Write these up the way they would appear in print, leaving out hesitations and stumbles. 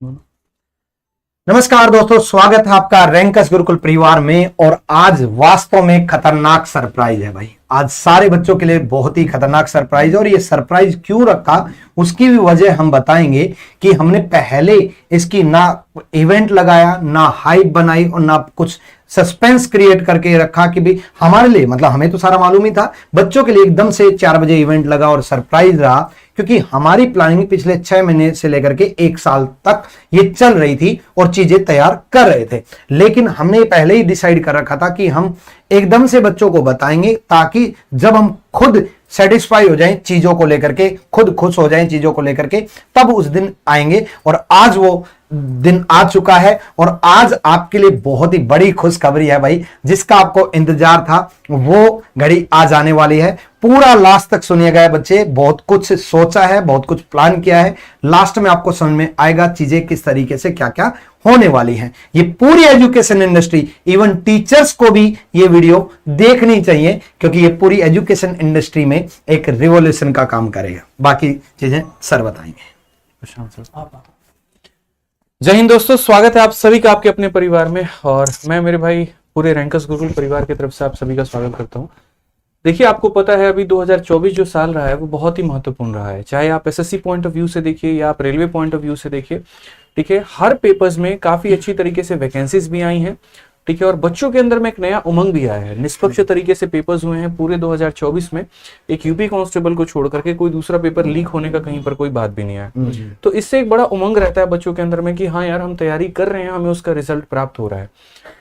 नमस्कार दोस्तों, स्वागत है आपका रैंकस गुरुकुल परिवार में। और आज वास्तव में खतरनाक सरप्राइज है भाई। आज सारे बच्चों के लिए बहुत ही खतरनाक सरप्राइज है। और ये सरप्राइज क्यों रखा उसकी भी वजह हम बताएंगे कि हमने पहले इसकी ना इवेंट लगाया, ना हाइप बनाई और ना कुछ सस्पेंस क्रिएट करके रखा कि भी हमारे लिए, मतलब हमें तो सारा मालूम ही था, बच्चों के लिए एकदम से 4 बजे इवेंट लगा और सरप्राइज रहा। क्योंकि हमारी प्लानिंग पिछले 6 महीने से लेकर के 1 साल तक ये चल रही थी और चीजें तैयार कर रहे थे। लेकिन हमने पहले ही डिसाइड कर रखा था कि हम एकदम से बच्चों को बताएंगे ताकि जब हम खुद सेटिस्फाई हो जाएं चीजों को लेकर के, खुद खुश हो जाएं चीजों को लेकर के, तब उस दिन आएंगे। और आज वो दिन आ चुका है और आज आपके लिए बहुत ही बड़ी खुशखबरी है भाई, जिसका आपको इंतजार था वो घड़ी आ जाने वाली है। पूरा लास्ट तक सुनिएगा बच्चे, बहुत कुछ सोचा है, बहुत कुछ प्लान किया है। लास्ट में आपको समझ में आएगा चीजें किस तरीके से क्या क्या होने वाली हैं। ये पूरी एजुकेशन इंडस्ट्री, इवन टीचर्स को भी ये वीडियो देखनी चाहिए, क्योंकि ये पूरी एजुकेशन इंडस्ट्री में एक रिवॉल्यूशन का काम करेगा। बाकी चीजें सर बताएंगे। जय हिंद दोस्तों, स्वागत है आप सभी का आपके अपने परिवार में। और मैं मेरे भाई पूरे रैंकस गुरुकुल परिवार की तरफ से आप सभी का स्वागत करता हूं। देखिए, आपको पता है अभी 2024 जो साल रहा है वो बहुत ही महत्वपूर्ण रहा है। चाहे आप एसएससी पॉइंट ऑफ व्यू से देखिए या आप रेलवे पॉइंट ऑफ व्यू से देखिए, ठीक है, हर पेपर्स में काफी अच्छी तरीके से वैकेंसीज भी आई हैं, ठीक है, और बच्चों के अंदर में एक नया उमंग भी आया है। निष्पक्ष तरीके से पेपर्स हुए हैं पूरे 2024 में। एक यूपी कांस्टेबल को छोड़ करके कोई दूसरा पेपर लीक होने का कहीं पर कोई बात भी नहीं आया। तो इससे एक बड़ा उमंग रहता है बच्चों के अंदर में कि हाँ यार, हम तैयारी कर रहे हैं, हमें उसका रिजल्ट प्राप्त हो रहा है।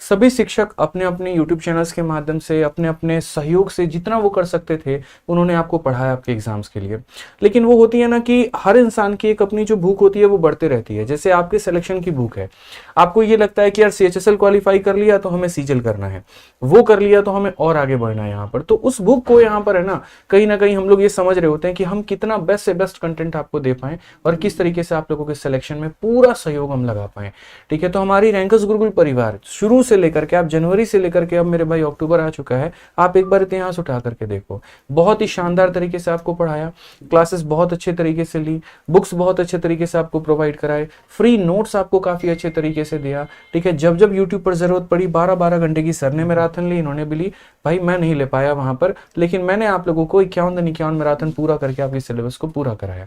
सभी शिक्षक अपने अपने यूट्यूब चैनल्स के माध्यम से, अपने अपने सहयोग से जितना वो कर सकते थे उन्होंने आपको पढ़ाया आपके एग्जाम्स के लिए। लेकिन वो होती है ना कि हर इंसान की एक अपनी जो भूख होती है वो बढ़ते रहती है। जैसे आपके सिलेक्शन की भूख है, आपको ये लगता है कि यार CHSL क्वालिफाई कर लिया तो हमें सीजल करना है, वो कर लिया तो हमें और आगे बढ़ना है यहाँ पर। तो उस बुक को यहाँ पर है ना कहीं हम लोग ये समझ रहे होते हैं कि हम कितना बेस्ट से बेस्ट कंटेंट आपको दे पाएं और किस तरीके से आप लोगों के सिलेक्शन में पूरा सहयोग हम लगा पाएं, ठीक है। तो हमारी रैंकस गुरुकुल परिवार शुरू से लेकर के, आप जनवरी से लेकर के अब मेरे भाई अक्टूबर आ चुका है, आप एक बार इतिहास उठा करके देखो, बहुत ही शानदार तरीके से आपको पढ़ाया, क्लासेस बहुत अच्छे तरीके से ली, बुक्स बहुत अच्छे तरीके से आपको प्रोवाइड कराए, फ्री नोट्स आपको काफी अच्छे तरीके से दिया, ठीक है। जब जब यूट्यूब पर जरूरत पड़ी 12-12 घंटे की सर ने मैराथन ली, इन्होंने भी ली। भाई मैं नहीं ले पाया वहां पर, लेकिन मैंने आप लोगों को 51 मैराथन पूरा करके आपके सिलेबस को पूरा कराया,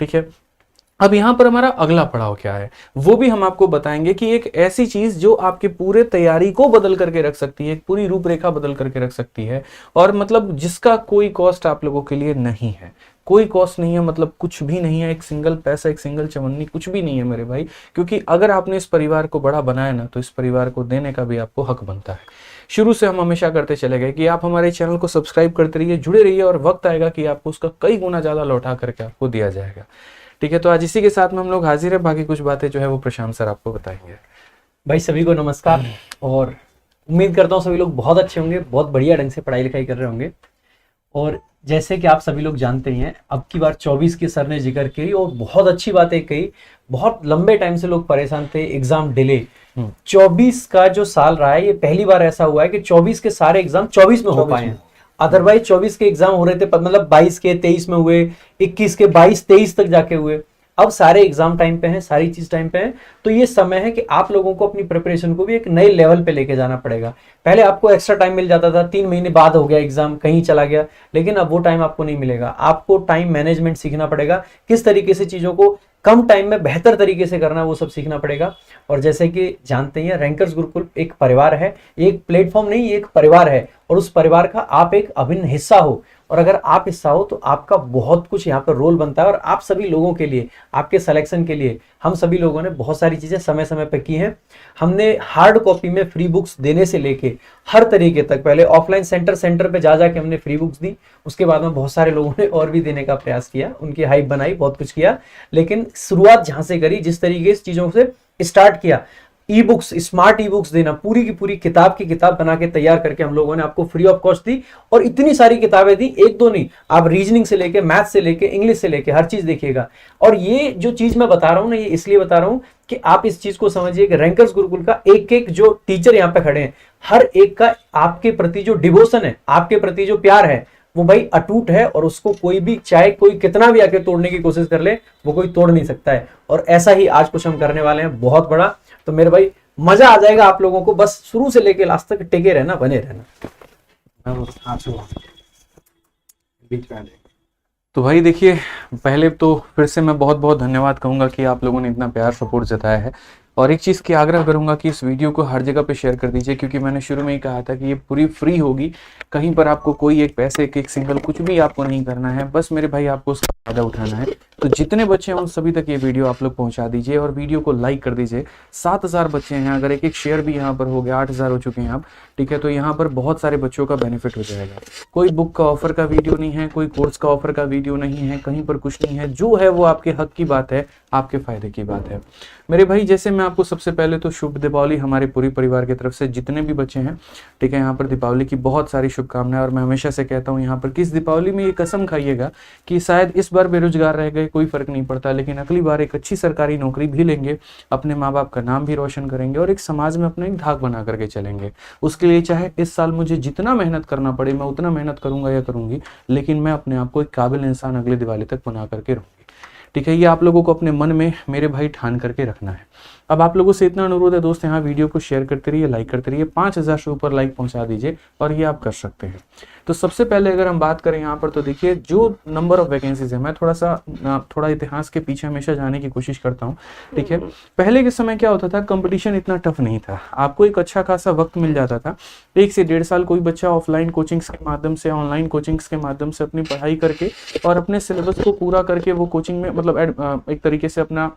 ठीक है। अब यहाँ पर हमारा अगला पड़ाव क्या है वो भी हम आपको बताएंगे कि एक ऐसी चीज जो आपके पूरे तैयारी को बदल करके रख सकती है, पूरी रूपरेखा बदल करके रख सकती है, और मतलब जिसका कोई कॉस्ट आप लोगों के लिए नहीं है, कोई कॉस्ट नहीं है, मतलब कुछ भी नहीं है, एक सिंगल पैसा, एक सिंगल चवन्नी कुछ भी नहीं है मेरे भाई। क्योंकि अगर आपने इस परिवार को बड़ा बनाया ना, तो इस परिवार को देने का भी आपको हक बनता है। शुरू से हम हमेशा करते चले गए कि आप हमारे चैनल को सब्सक्राइब करते रहिए, जुड़े रहिए, और वक्त आएगा कि आपको उसका कई गुना ज्यादा लौटा करके आपको दिया जाएगा, ठीक है। तो आज इसी के साथ में हम लोग हाजिर है, बाकी कुछ बातें जो है वो प्रशांत सर आपको बताएंगे। भाई सभी को नमस्कार, और उम्मीद करता हूँ सभी लोग बहुत अच्छे होंगे, बहुत बढ़िया ढंग से पढ़ाई लिखाई कर रहे होंगे। और जैसे कि आप सभी लोग जानते ही हैं, अब की बार 24 की सर ने जिक्र की और बहुत अच्छी बातें कही। बहुत लंबे टाइम से लोग परेशान थे, एग्जाम डिले। 24 का जो साल रहा है, ये पहली बार ऐसा हुआ है कि 24 के सारे एग्जाम 24 में हो पाए हैं। अदरवाइज 24 के एग्जाम हो रहे थे, मतलब 22 के 23 में हुए, 21 के 22-23 तक जाके हुए। अब सारे एग्जाम टाइम पे हैं, सारी चीज टाइम पे है। तो ये समय है कि आप लोगों को अपनी प्रिपरेशन को भी एक नए लेवल पे लेके जाना पड़ेगा। पहले आपको एक्स्ट्रा टाइम मिल जाता था, 3 महीने बाद हो गया एग्जाम, कहीं चला गया, लेकिन अब वो टाइम आपको नहीं मिलेगा। आपको टाइम मैनेजमेंट सीखना पड़ेगा, किस तरीके से चीजों को कम टाइम में बेहतर तरीके से करना, वो सब सीखना पड़ेगा। और जैसे कि जानते हैं, रैंकर्स गुरुकुल एक परिवार है, एक प्लेटफॉर्म नहीं, एक परिवार है, और उस परिवार का आप एक अभिन्न हिस्सा हो। और अगर आप हिस्सा हो तो आपका बहुत कुछ यहाँ पर रोल बनता है। और आप सभी लोगों के लिए, आपके सिलेक्शन के लिए हम सभी लोगों ने बहुत सारी चीजें समय समय पर की हैं। हमने हार्ड कॉपी में फ्री बुक्स देने से लेके हर तरीके तक, पहले ऑफलाइन सेंटर पे जा जाके हमने फ्री बुक्स दी, उसके बाद में बहुत सारे लोगों ने और भी देने का प्रयास किया, उनकी हाइप बनाई, बहुत कुछ किया। लेकिन शुरुआत जहां से करी, जिस तरीके से चीजों से स्टार्ट किया, e books, smart e books देना, पूरी की पूरी किताब की किताब बना के तैयार करके हम लोगों ने आपको फ्री ऑफ कॉस्ट दी। और इतनी सारी किताबें दी, एक दो नहीं, आप रीजनिंग से लेके, मैथ से लेके, इंग्लिश से लेके हर चीज देखिएगा। और ये जो चीज मैं बता रहा हूं ना, ये इसलिए बता रहा हूं कि आप इस चीज को समझिए कि रैंकर्स गुरुकुल का एक एक जो टीचर यहाँ पे खड़े हैं, हर एक का आपके प्रति जो डिवोशन है, आपके प्रति जो प्यार है, वो भाई अटूट है और उसको कोई भी, चाहे कोई कितना भी आके तोड़ने की कोशिश कर ले, वो कोई तोड़ नहीं सकता है। और ऐसा ही आज कुछ हम करने वाले हैं, बहुत बड़ा। तो मेरे भाई मजा आ जाएगा आप लोगों को, बस शुरू से लेके लास्ट तक टिके रहना, बने रहना। तो भाई देखिए, पहले तो फिर से मैं बहुत बहुत धन्यवाद कहूंगा कि आप लोगों ने इतना प्यार सपोर्ट जताया है। और एक चीज़ की आग्रह करूंगा कि इस वीडियो को हर जगह पे शेयर कर दीजिए, क्योंकि मैंने शुरू में ही कहा था कि ये पूरी फ्री होगी। कहीं पर आपको कोई एक पैसे एक सिंगल कुछ भी आपको नहीं करना है, बस मेरे भाई आपको उसका फायदा उठाना है। तो जितने बच्चे हैं उन सभी तक ये वीडियो आप लोग पहुंचा दीजिए और वीडियो को लाइक कर दीजिए। 7000 बच्चे हैं, अगर एक एक शेयर भी यहाँ पर हो गया, 8000 हो चुके हैं आप, ठीक है। तो यहाँ पर बहुत सारे बच्चों का बेनिफिट हो जाएगा। कोई बुक का ऑफर का वीडियो नहीं है, कोई कोर्स का ऑफर का वीडियो नहीं है, कहीं पर कुछ नहीं है। जो है वो आपके हक की बात है, आपके फायदे की बात है मेरे भाई। जैसे मैं आपको सबसे पहले तो शुभ दीपावली हमारे पूरी परिवार की तरफ से, जितने भी बच्चे हैं, ठीक है। यहाँ पर दीपावली की बहुत सारी शुभकामनाएं। और मैं हमेशा से कहता हूँ यहाँ पर किस दीपावली में ये कसम खाइएगा कि शायद इस बार बेरोजगार रह गए, कोई फर्क नहीं पड़ता, लेकिन अगली बार एक अच्छी सरकारी नौकरी भी लेंगे, अपने माँ बाप का नाम भी रोशन करेंगे और एक समाज में अपना एक धाक बना करके चलेंगे। उसके लिए चाहे इस साल मुझे जितना मेहनत करना पड़े, मैं उतना मेहनत करूंगा या करूंगी, लेकिन मैं अपने आप को एक काबिल इंसान अगले दिवाली तक बना करके रहूंगी, ठीक है। ये आप लोगों को अपने मन में मेरे भाई ठान करके रखना है। अब आप लोगों से इतना अनुरोध है दोस्त, यहाँ वीडियो को शेयर करते रहिए, लाइक करते रहिए, 5000 से ऊपर लाइक पहुंचा दीजिए और ये आप कर सकते हैं। तो सबसे पहले अगर हम बात करें यहाँ पर, तो देखिए जो नंबर ऑफ वैकेंसीज है, मैं थोड़ा इतिहास के पीछे हमेशा जाने की कोशिश करता हूँ, ठीक है। पहले के समय क्या होता था, कंपटीशन इतना टफ नहीं था, आपको एक अच्छा खासा वक्त मिल जाता था। 1 से 1.5 साल कोई बच्चा ऑफलाइन कोचिंग्स के माध्यम से, ऑनलाइन कोचिंग्स के माध्यम से अपनी पढ़ाई करके और अपने सिलेबस को पूरा करके वो कोचिंग में मतलब एक तरीके से अपना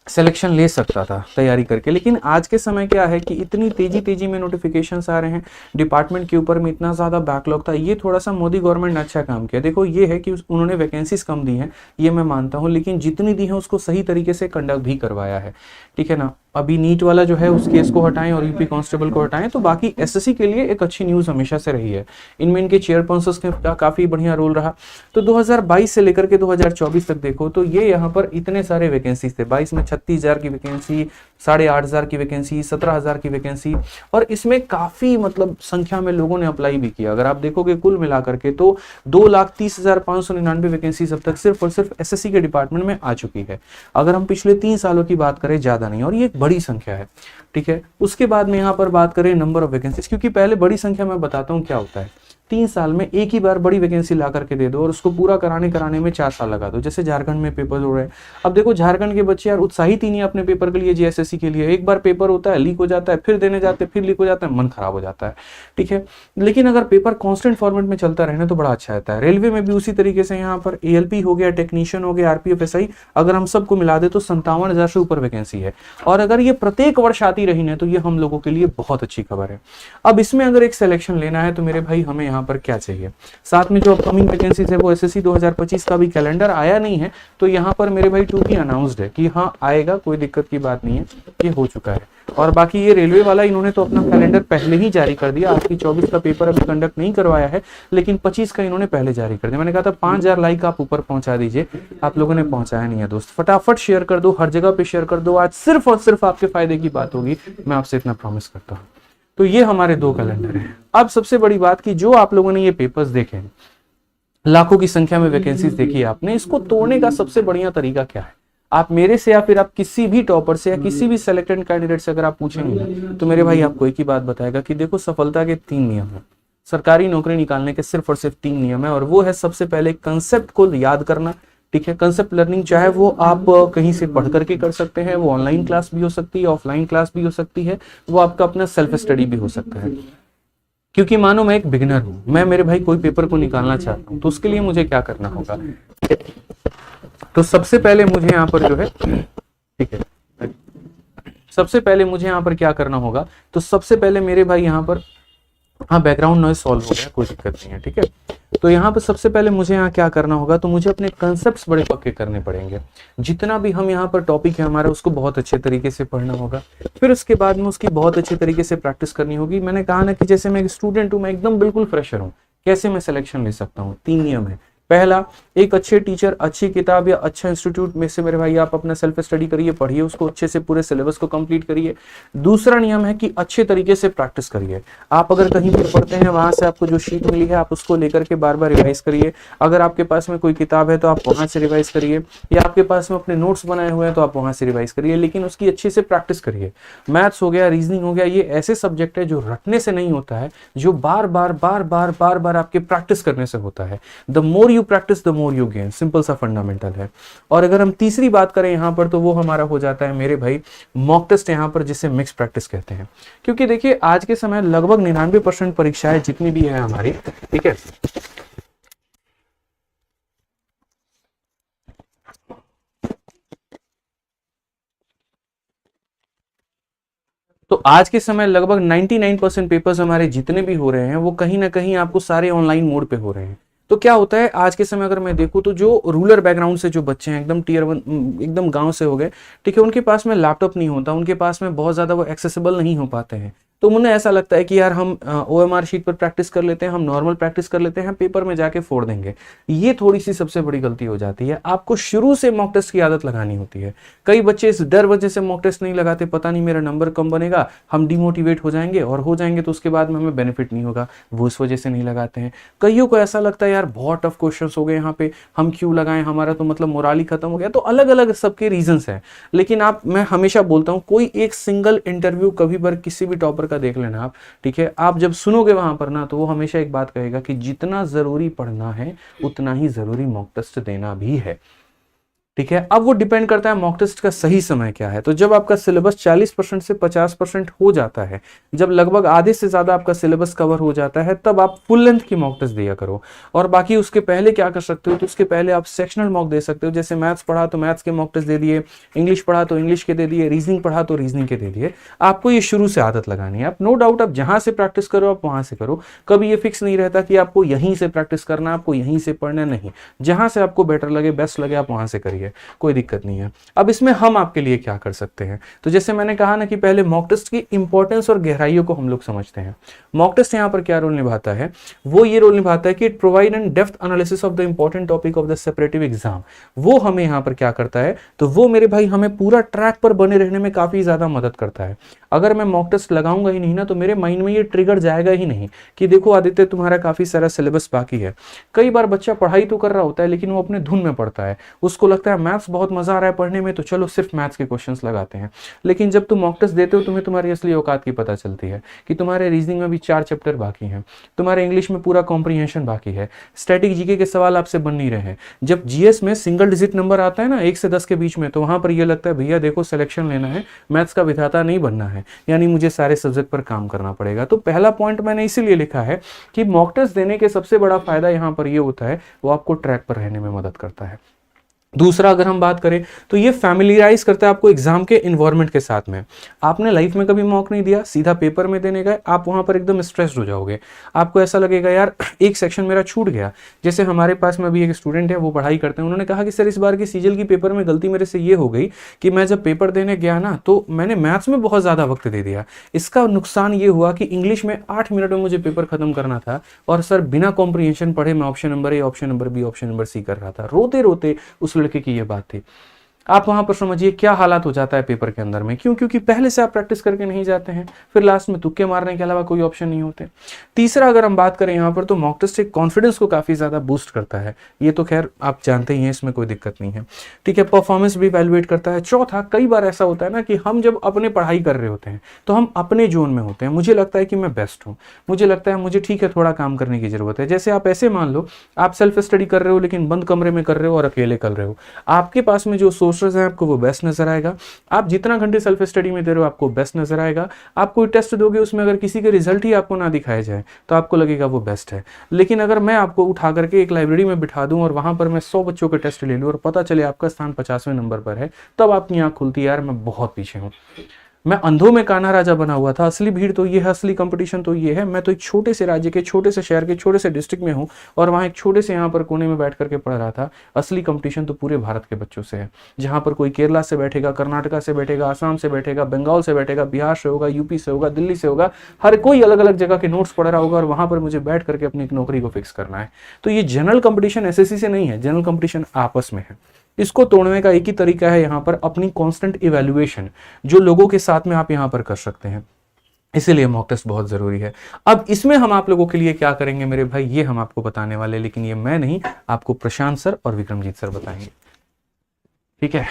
सिलेक्शन ले सकता था तैयारी करके। लेकिन आज के समय क्या है कि इतनी तेजी में नोटिफिकेशंस आ रहे हैं, डिपार्टमेंट के ऊपर में इतना ज़्यादा बैकलॉग था। ये थोड़ा सा मोदी गवर्नमेंट ने अच्छा काम किया। देखो ये है कि उन्होंने वैकेंसीज कम दी हैं, ये मैं मानता हूँ, लेकिन जितनी दी हैं उसको सही तरीके से कंडक्ट भी करवाया है, ठीक है ना। अभी नीट वाला जो है उस केस को हटाएं और यूपी कांस्टेबल को हटाएं, तो बाकी एसएससी के लिए एक अच्छी न्यूज़ हमेशा से रही है। इनमें इनके चेयरपर्सन्स का काफ़ी बढ़िया रोल रहा। तो 2022 से लेकर के 2024 तक देखो तो ये यहाँ पर इतने सारे वैकेंसीज थे। 22 में 36,000 की वैकेंसी, 8,500 की वैकेंसी, 17,000 की वैकेंसी, और इसमें काफ़ी मतलब संख्या में लोगों ने अप्लाई भी किया। अगर आप देखोगे कुल मिला करके तो 2,30,599 वैकेंसीज अब तक सिर्फ और सिर्फ एसएससी के डिपार्टमेंट में आ चुकी है। अगर हम पिछले 3 सालों की बात करें, ज़्यादा नहीं, और ये बड़ी संख्या है, ठीक है। उसके बाद में यहाँ पर बात करें नंबर ऑफ वैकेंसीज, क्योंकि पहले बड़ी संख्या में बताता हूँ क्या होता है। 3 साल में एक ही बार बड़ी वैकेंसी ला करके दे दो और उसको पूरा कराने में 4 साल लगा दो। जैसे झारखंड में पेपर हो रहे हैं, अब देखो झारखंड के बच्चे यार उत्साहित ही नहीं अपने पेपर के लिए, जीएसएससी के लिए। एक बार पेपर होता है, लीक हो जाता है, फिर देने जाते हैं, फिर लीक हो जाता है, मन खराब हो जाता है, ठीक है। लेकिन अगर पेपर कांस्टेंट फॉर्मेट में चलता रहना तो बड़ा अच्छा रहता है। रेलवे में भी उसी तरीके से यहाँ पर एएलपी हो गया, टेक्नीशियन हो गया, आरपीएफ, एसआई, अगर हम सबको मिला दे तो 57,000 से ऊपर वैकेंसी है। और अगर ये प्रत्येक वर्ष आती रही ना तो ये हम लोगों के लिए बहुत अच्छी खबर है। अब इसमें अगर एक सिलेक्शन लेना है तो मेरे भाई हमें यहाँ पर क्या चाहिए, साथ में जो अपकमिंग वैकेंसीज है वो एसएससी 2025 का भी कैलेंडर आया नहीं है, तो यहाँ पर मेरे भाई टू बी अनाउंस्ड है कि हाँ आएगा, कोई दिक्कत की बात नहीं है, ये हो चुका है। और बाकी ये रेलवे वाला इन्होंने तो अपना कैलेंडर पहले ही जारी कर दिया। आपकी 24 का पेपर अभी कंडक्ट नहीं करवाया है, लेकिन 25 का इन्होंने पहले जारी कर दिया। मैंने कहा था 5,000 लाइक आप ऊपर पहुंचा दीजिए, आप लोगों ने पहुंचाया नहीं है दोस्त। फटाफट शेयर कर दो, हर जगह पे शेयर कर दो। आज सिर्फ और सिर्फ आपके फायदे की बात होगी, मैं आपसे इतना प्रॉमिस करता हूँ। तो ये हमारे 2 कैलेंडर हैं। अब सबसे बड़ी बात कि जो आप लोगों ने ये पेपर्स देखे हैं, लाखों की संख्या में वैकेंसीज देखी आपने, इसको तोड़ने का सबसे बढ़िया तरीका क्या है? आप मेरे से या फिर आप किसी भी टॉपर से या किसी भी सिलेक्टेड कैंडिडेट से अगर आप पूछेंगे तो मेरे भाई आपको एक ही बात बताएगा कि देखो सफलता के 3 नियम हैं। सरकारी नौकरी निकालने के सिर्फ और सिर्फ 3 नियम है, और वो है सबसे पहले कंसेप्ट को याद करना, ठीक है। कंसेप्ट लर्निंग चाहे वो आप कहीं से पढ़ करके कर सकते हैं, वो ऑनलाइन क्लास भी हो सकती है, ऑफलाइन क्लास भी हो सकती है, वो आपका अपना सेल्फ स्टडी भी हो सकता है। क्योंकि मानो मैं एक बिगिनर हूं, मैं मेरे भाई कोई पेपर को निकालना चाहता हूं, तो उसके लिए मुझे क्या करना होगा? तो सबसे पहले मुझे यहाँ पर जो है, ठीक है, सबसे पहले मुझे यहाँ पर क्या करना होगा? तो सबसे पहले मेरे भाई यहाँ पर, हाँ बैकग्राउंड नॉइज सॉल्व हो गया, कोई दिक्कत नहीं है, ठीक है। तो यहाँ पर सबसे पहले मुझे यहाँ क्या करना होगा? तो मुझे अपने कंसेप्ट्स बड़े पक्के करने पड़ेंगे। जितना भी हम यहाँ पर टॉपिक है हमारा, उसको बहुत अच्छे तरीके से पढ़ना होगा। फिर उसके बाद में उसकी बहुत अच्छे तरीके से प्रैक्टिस करनी होगी। मैंने कहा ना कि जैसे मैं एक स्टूडेंट हूँ, मैं एकदम बिल्कुल फ्रेशर हूँ, कैसे मैं सिलेक्शन ले सकता हूँ? 3 नियम है। पहला, एक अच्छे टीचर, अच्छी किताब या अच्छा इंस्टीट्यूट में से मेरे भाई आप अपना सेल्फ स्टडी करिए, पढ़िए उसको अच्छे से, पूरे सिलेबस को कंप्लीट करिए। दूसरा नियम है कि अच्छे तरीके से प्रैक्टिस करिए। आप अगर कहीं पर पढ़ते हैं, वहां से आपको जो शीट मिली है आप उसको लेकर के बार बार रिवाइज करिए। अगर आपके पास में कोई किताब है तो आप वहां से रिवाइज करिए, या आपके पास में अपने नोट्स बनाए हुए हैं तो आप वहां से रिवाइज करिए, लेकिन उसकी अच्छे से प्रैक्टिस करिए। मैथ्स हो गया, रीजनिंग हो गया, ये ऐसे सब्जेक्ट है जो रटने से नहीं होता है, जो बार बार बार बार बार बार आपके प्रैक्टिस करने से होता है। The more you practice the more you gain, simple सा फंडामेंटल है। और अगर हम तीसरी बात करें यहाँ पर, तो वो हमारा हो जाता है मेरे भाई मॉक टेस्ट, यहाँ पर जिसे मिक्स प्रैक्टिस कहते हैं। क्योंकि देखिए आज के समय लगभग 99% परीक्षाएं जितनी भी है हमारी, ठीक है, तो आज के समय लगभग 99% पेपर्स हमारे जितने भी हो रहे हैं वो कहीं ना कहीं आपको सारे ऑनलाइन मोड पे हो रहे हैं। तो क्या होता है आज के समय अगर मैं देखूं तो जो रूरल बैकग्राउंड से जो बच्चे हैं, एकदम टियर 1, एकदम गांव से हो गए, ठीक है, उनके पास में लैपटॉप नहीं होता, उनके पास में बहुत ज्यादा वो एक्सेसिबल नहीं हो पाते हैं। तो मुझे ऐसा लगता है कि यार हम OMR शीट पर प्रैक्टिस कर लेते हैं, हम नॉर्मल प्रैक्टिस कर लेते हैं, पेपर में जाके फोड़ देंगे। ये थोड़ी सी सबसे बड़ी गलती हो जाती है। आपको शुरू से मॉक टेस्ट की आदत लगानी होती है। कई बच्चे इस डर वजह से मॉक टेस्ट नहीं लगाते, पता नहीं मेरा नंबर कम बनेगा, हम डिमोटिवेट हो जाएंगे, और हो जाएंगे तो उसके बाद में हमें बेनिफिट नहीं होगा, वो इस वजह से नहीं लगाते हैं। कईयों को ऐसा लगता है यार बहुत टफ क्वेश्चन हो गए यहाँ पे, हम क्यों लगाएं, हमारा तो मतलब मोराल ही खत्म हो गया। तो अलग अलग सबके रीजंस हैं। लेकिन मैं हमेशा बोलता हूँ, कोई एक सिंगल इंटरव्यू कभी पर किसी भी टॉपर का देख लेना आप, ठीक है, आप जब सुनोगे वहां पर ना, तो वो हमेशा एक बात कहेगा कि जितना जरूरी पढ़ना है उतना ही जरूरी मॉक टेस्ट देना भी है। ठीक है, अब वो डिपेंड करता है मॉक टेस्ट का सही समय क्या है। तो जब आपका सिलेबस 40% से 50% हो जाता है, जब लगभग आधे से ज्यादा आपका सिलेबस कवर हो जाता है, तब आप फुल लेंथ की मॉक टेस्ट दिया करो। और बाकी उसके पहले क्या कर सकते हो, तो उसके पहले आप सेक्शनल मॉक दे सकते हो। जैसे मैथ्स पढ़ा तो मैथ्स के मॉक टेस्ट दे दिए, इंग्लिश पढ़ा तो इंग्लिश के दे दिए, रीजनिंग पढ़ा तो रीजनिंग के दे दिए। आपको ये शुरू से आदत लगानी है। आप नो डाउट आप जहां से प्रैक्टिस करो आप वहां से करो। कभी ये फिक्स नहीं रहता कि आपको यहीं से प्रैक्टिस करना, आपको यहीं से पढ़ना, नहीं, जहां से आपको बेटर लगे, बेस्ट लगे, आप वहां से करिए, कोई दिक्कत नहीं है। अब इसमें हम आपके लिए क्या कर सकते हैं, तो जैसे मैंने कहा ना कि पहले मॉक टेस्ट की इंपॉर्टेंस और गहराइयों को हम लोग समझते हैं। मॉक टेस्ट यहां पर क्या रोल निभाता है, वो ये रोल निभाता है कि it provide an depth analysis of the important topic of the separative exam. वो हमें यहां पर क्या करता है, तो वो मेरे भाई हमें पूरा ट्रैक पर बने रहने में काफी ज्यादा मदद करता है। अगर मैं मॉक टेस्ट लगाऊंगा ही नहीं ना, तो मेरे माइंड में ये ट्रिगर जाएगा ही नहीं कि देखो आदित्य तुम्हारा काफी सारा सिलेबस बाकी है। कई बार बच्चा पढ़ाई तो कर रहा होता है लेकिन वो अपने धुन में पढ़ता है, उसको लगता है मैथ्स बहुत मजा आ रहा है पढ़ने में, तो चलो सिर्फ मैथ्स के क्वेश्चंस लगाते हैं। लेकिन जब तुम मॉक टेस्ट देते हो, तुम्हें तुम्हारी असली औकात की पता चलती है कि तुम्हारे रीजनिंग में भी 4 चैप्टर बाकी हैं, तुम्हारे इंग्लिश में पूरा कॉम्प्रिहेंशन बाकी है, स्टैटिक जीके के सवाल आपसे बन नहीं रहे हैं। जब जीएस में सिंगल डिजिट नंबर आता है ना 1 से 10 के बीच में, तो वहां पर यह लगता है भैया देखो सिलेक्शन लेना है, मैथ्स का विधाता नहीं बनना है, यानी मुझे सारे सब्जेक्ट पर काम करना पड़ेगा। तो पहला पॉइंट मैंने इसीलिए लिखा है कि मॉक टेस्ट देने के सबसे बड़ा फायदा यहां पर यह होता है, वो आपको ट्रैक पर रहने में मदद करता है। दूसरा अगर हम बात करें तो ये फैमिलियराइज करता है आपको एग्जाम के इन्वायरमेंट के साथ में। आपने लाइफ में कभी मॉक नहीं दिया, सीधा पेपर में देने गए, आप वहां पर एकदम स्ट्रेस्ड हो जाओगे। आपको ऐसा लगेगा यार एक सेक्शन मेरा छूट गया। जैसे हमारे पास में अभी एक स्टूडेंट है, वो पढ़ाई करते हैं, उन्होंने कहा कि सर इस बार की सीजल की पेपर में गलती मेरे से ये हो गई कि मैं जब पेपर देने गया ना, तो मैंने मैथ्स में बहुत ज्यादा वक्त दे दिया। इसका नुकसान ये हुआ कि इंग्लिश में 8 मिनट में मुझे पेपर खत्म करना था, और सर बिना कॉम्प्रिहेंशन पढ़े मैं option number A, option number B, option number C कर रहा था। रोते रोते उस लड़के की ये बात थी। आप वहां पर समझिए क्या हालात हो जाता है पेपर के अंदर में, क्यों? क्योंकि पहले से आप प्रैक्टिस करके नहीं जाते हैं, फिर लास्ट में तुक्के मारने के अलावा कोई ऑप्शन नहीं होते। तीसरा अगर हम बात करें यहाँ पर, तो मॉक टेस्ट कॉन्फिडेंस को काफी ज्यादा बूस्ट करता है। ये तो खैर आप जानते ही हैं, इसमें कोई दिक्कत नहीं है, ठीक है। परफॉर्मेंस भी वैल्यूएट करता है। चौथा, कई बार ऐसा होता है ना कि हम जब अपने पढ़ाई कर रहे होते हैं तो हम अपने जोन में होते हैं। मुझे लगता है कि मैं बेस्ट हूँ, मुझे लगता है मुझे ठीक है थोड़ा काम करने की जरूरत है। जैसे आप ऐसे मान लो आप सेल्फ स्टडी कर रहे हो लेकिन बंद कमरे में कर रहे हो और अकेले कर रहे हो, आपके पास में जो सोर्सेज हैं आपको वो बेस्ट नजर आएगा। आप जितना घंटे सेल्फ स्टडी में दे रहे हो आपको बेस्ट नजर आएगा। आप कोई टेस्ट दोगे, उसमें अगर किसी के रिजल्ट ही आपको ना दिखाया जाए तो आपको लगेगा वो बेस्ट है। लेकिन अगर मैं आपको उठा करके एक लाइब्रेरी में बिठा दूं और वहां पर मैं 100 बच्चों के टेस्ट ले लूं और पता चले आपका स्थान 50वें नंबर पर है, तब आपकी आंख खुलती है यार मैं बहुत पीछे हूं। मैं अंधों में कान्हा राजा बना हुआ था। असली भीड़ तो ये है, असली कंपटीशन तो ये है। मैं तो एक छोटे से राज्य के, छोटे से शहर के, छोटे से डिस्ट्रिक्ट में हूँ और वहाँ एक छोटे से यहाँ पर कोने में बैठ करके पढ़ रहा था। असली कंपटीशन तो पूरे भारत के बच्चों से है, जहाँ पर कोई केरला से बैठेगा, कर्नाटका से बैठेगा, आसाम से बैठेगा, बंगाल से बैठेगा, बिहार से होगा, यूपी से होगा, दिल्ली से होगा, हर कोई अलग अलग जगह के नोट्स पढ़ रहा होगा और वहाँ पर मुझे बैठ करके अपनी एक नौकरी को फिक्स करना है। तो ये जनरल कंपटीशन एसएससी से नहीं है, जनरल कंपटीशन आपस में है। इसको तोड़ने का एक ही तरीका है यहाँ पर अपनी कांस्टेंट इवैल्यूएशन, जो लोगों के साथ में आप यहाँ पर कर सकते हैं। इसीलिए मॉक टेस्ट बहुत जरूरी है। अब इसमें हम आप लोगों के लिए क्या करेंगे मेरे भाई, ये हम आपको बताने वाले, लेकिन ये मैं नहीं, आपको प्रशांत सर और विक्रमजीत सर बताएंगे। ठीक है,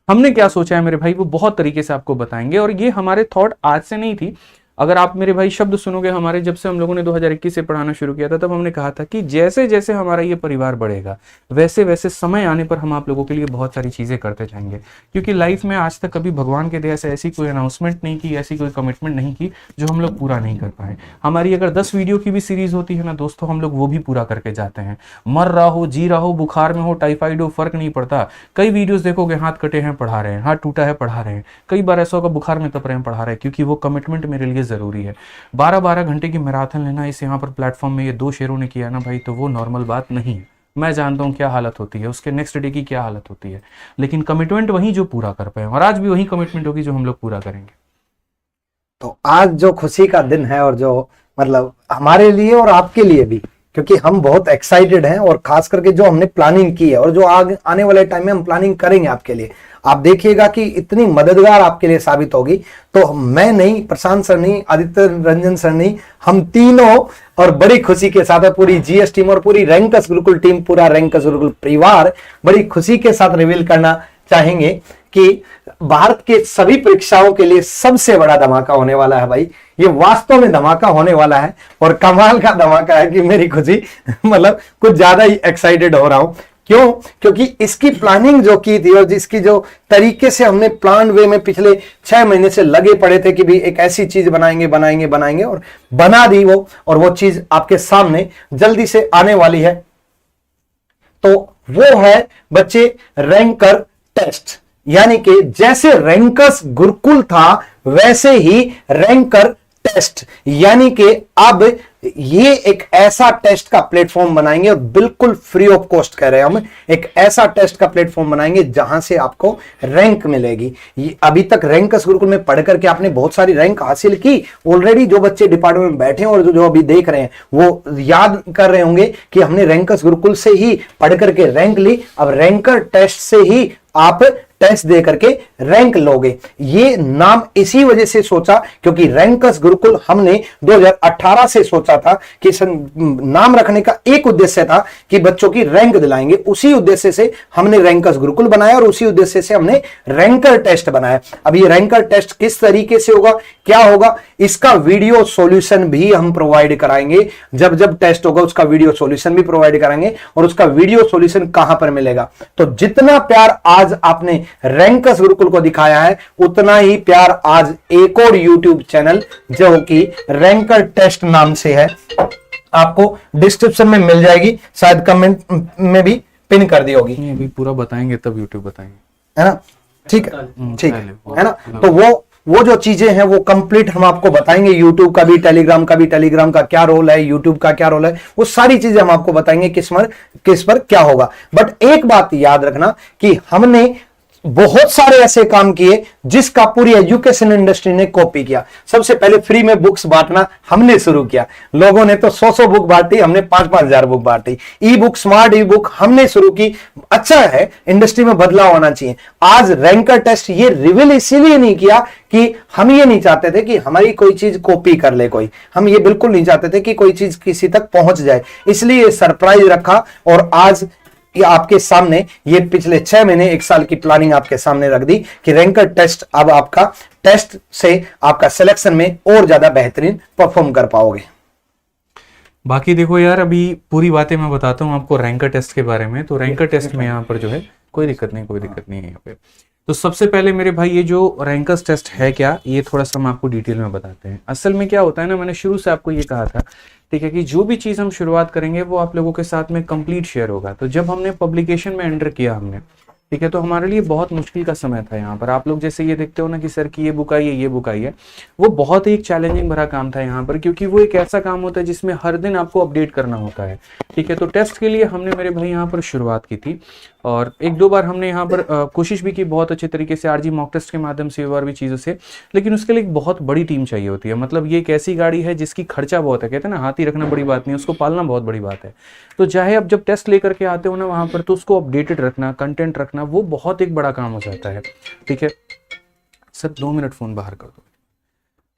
हमने क्या सोचा है मेरे भाई, वो बहुत तरीके से आपको बताएंगे। और ये हमारे थॉट आज से नहीं थी। अगर आप मेरे भाई शब्द सुनोगे हमारे, जब से हम लोगों ने 2021 से पढ़ाना शुरू किया था, तब हमने कहा था कि जैसे जैसे हमारा ये परिवार बढ़ेगा, वैसे वैसे समय आने पर हम आप लोगों के लिए बहुत सारी चीजें करते जाएंगे। क्योंकि लाइफ में आज तक कभी भगवान के दया से ऐसी कोई अनाउंसमेंट नहीं की, ऐसी कोई कमिटमेंट नहीं की जो हम लोग पूरा नहीं कर पाए। हमारी अगर 10 वीडियो की भी सीरीज होती है ना दोस्तों, हम लोग वो भी पूरा करके जाते हैं। मर रहा हो, जी रहा हो, बुखार में हो, टाइफाइड हो, फर्क नहीं पड़ता। कई वीडियोस देखोगे, हाथ कटे हैं पढ़ा रहे हैं, हाथ टूटा है पढ़ा रहे हैं, कई बार ऐसा होगा बुखार में तप रहे हैं पढ़ा रहे हैं, क्योंकि वो कमिटमेंट मेरे लिए जरूरी है। 12-12 घंटे की मैराथन लेना, इस यहाँ पर प्लेटफॉर्म में ये 2 शेरों ने किया ना भाई, तो वो नॉर्मल बात नहीं है। मैं जानता हूँ क्या हालत होती है, उसके नेक्स्ट डे की क्या हालत होती है, लेकिन कमिटमेंट वही जो पूरा कर पाए, और आज भी वही कमिटमेंट होगी जो हम लोग पूरा करेंगे। तो आज जो खुशी का दिन है, और जो मतलब हमारे लिए और आपके लिए भी, क्योंकि हम बहुत एक्साइटेड हैं, और खास करके जो हमने प्लानिंग की है और जो आने वाले टाइम में हम प्लानिंग करेंगे आपके लिए, आप देखिएगा कि इतनी मददगार आपके लिए साबित होगी। तो मैं नहीं, प्रशांत सर नहीं, आदित्य रंजन सर नहीं, हम तीनों और बड़ी खुशी के साथ, पूरी जीएस टीम और पूरी रैंकर्स गुरुकुल टीम, पूरा रैंकर्स गुरुकुल परिवार बड़ी खुशी के साथ रिवील करना चाहेंगे कि भारत के सभी परीक्षाओं के लिए सबसे बड़ा धमाका होने वाला है भाई। ये वास्तव में धमाका होने वाला है, और कमाल का धमाका है कि मेरी खुशी मतलब कुछ ज्यादा ही एक्साइटेड हो रहा हूं। क्यों? क्योंकि इसकी प्लानिंग जो की थी और जिसकी जो तरीके से हमने प्लान वे में पिछले 6 महीने से लगे पड़े थे कि भी एक ऐसी चीज बनाएंगे बनाएंगे बनाएंगे, और बना दी वो, और वो चीज आपके सामने जल्दी से आने वाली है। तो वो है बच्चे रैंकर टेस्ट, यानी कि जैसे रैंकर्स गुरुकुल था वैसे ही रैंकर टेस्ट, यानी कि अब ये एक ऐसा टेस्ट का प्लेटफॉर्म बनाएंगे, और बिल्कुल फ्री ऑफ कॉस्ट कह रहे हैं हम, एक ऐसा टेस्ट का प्लेटफॉर्म बनाएंगे जहां से आपको रैंक मिलेगी। अभी तक रैंकर्स गुरुकुल में पढ़ करके आपने बहुत सारी रैंक हासिल की ऑलरेडी। जो बच्चे डिपार्टमेंट में बैठे हैं और जो अभी देख रहे हैं वो याद कर रहे होंगे कि हमने रैंकर्स गुरुकुल से ही पढ़ करके रैंक ली, अब रैंकर टेस्ट से ही आप टेस्ट दे करके रैंक लोगे। ये नाम इसी वजह से सोचा क्योंकि रैंकर्स गुरुकुल हमने 2018 से सोचा था कि नाम रखने का एक उद्देश्य था कि बच्चों की रैंक दिलाएंगे। उसी उद्देश्य से हमने रैंकर्स गुरुकुल बनाया, और उसी उद्देश्य से हमने रैंकर टेस्ट बनाया। अब ये रैंकर टेस्ट किस तरीके से होगा, क्या होगा, इसका वीडियो सॉल्यूशन भी हम प्रोवाइड कराएंगे। जब जब टेस्ट होगा उसका वीडियो सॉल्यूशन भी प्रोवाइड कराएंगे। और उसका वीडियो सॉल्यूशन कहां पर मिलेगा, तो जितना प्यार आज आपने रैंकर्स गुरुकुल को दिखाया है, उतना ही प्यार आज एक और यूट्यूब चैनल जो कि रैंकर टेस्ट नाम से है, आपको डिस्क्रिप्शन में मिल जाएगी, शायद कमेंट में भी पिन कर दी होगी। अभी पूरा बताएंगे तब यूट्यूब बताएंगे, है ना? ठीक है, ठीक है ना? तो वो जो चीजें हैं वो कंप्लीट हम आपको बताएंगे। यूट्यूब का भी, टेलीग्राम का भी, टेलीग्राम का क्या रोल है, यूट्यूब का क्या रोल है, वो सारी चीजें हम आपको बताएंगे किस पर क्या होगा। बट एक बात याद रखना कि हमने बहुत सारे ऐसे काम किए जिसका पूरी एजुकेशन इंडस्ट्री ने कॉपी किया। सबसे पहले फ्री में बुक्स बांटना हमने शुरू किया। लोगों ने तो 100-100 बुक बांटी, हमने 5-5 हजार बुक बांटी। ई बुक, स्मार्ट ई बुक हमने शुरू की। अच्छा है, इंडस्ट्री में बदलाव होना चाहिए। आज रैंकर टेस्ट ये रिवील इसीलिए नहीं किया कि हम ये नहीं चाहते थे कि हमारी कोई चीज कॉपी कर ले कोई, हम ये बिल्कुल नहीं चाहते थे कि कोई चीज किसी तक पहुंच जाए, इसलिए सरप्राइज रखा। और आज ये आपके सामने, ये पिछले 6 महीने 1 साल की प्लानिंग आपके सामने रख दी कि रैंकर टेस्ट अब आपका टेस्ट से आपका सिलेक्शन में और ज्यादा बेहतरीन परफॉर्म कर पाओगे। बाकी देखो यार, अभी पूरी बातें मैं बताता हूँ आपको रैंकर टेस्ट के बारे में। तो रैंकर टेस्ट में यहाँ पर जो है कोई दिक्कत नहीं है यहाँ पे। तो सबसे पहले मेरे भाई ये जो रैंकर्स टेस्ट है क्या, ये थोड़ा सा हम आपको डिटेल में बताते हैं। असल में क्या होता है ना, मैंने शुरू से आपको ये कहा था, ठीक है, कि जो भी चीज़ हम शुरुआत करेंगे वो आप लोगों के साथ में कंप्लीट शेयर होगा। तो जब हमने पब्लिकेशन में एंटर किया हमने, ठीक है। तो हमारे लिए बहुत मुश्किल का समय था यहाँ पर। आप लोग जैसे ये देखते हो ना कि सर की ये बुक आई है, ये बुक आई है, वो बहुत ही एक चैलेंजिंग भरा काम था यहाँ पर, क्योंकि वो एक ऐसा काम होता है जिसमें हर दिन आपको अपडेट करना होता है। ठीक है। तो टेस्ट के लिए हमने मेरे भाई यहाँ पर शुरुआत की थी, और एक दो बार हमने यहाँ पर कोशिश भी की बहुत अच्छे तरीके से आरजी मॉक टेस्ट के माध्यम से और भी चीज़ों से, लेकिन उसके लिए एक बहुत बड़ी टीम चाहिए होती है। मतलब ये एक ऐसी गाड़ी है जिसकी खर्चा बहुत है, कहते हैं ना हाथी रखना बड़ी बात नहीं, उसको पालना बहुत बड़ी बात है। तो चाहे आप जब टेस्ट लेकर के आते हो ना वहाँ पर, तो उसको अपडेटेड रखना, कंटेंट रखना, वो बहुत एक बड़ा काम हो जाता है। ठीक है सर, 2 मिनट फ़ोन बाहर कर दो।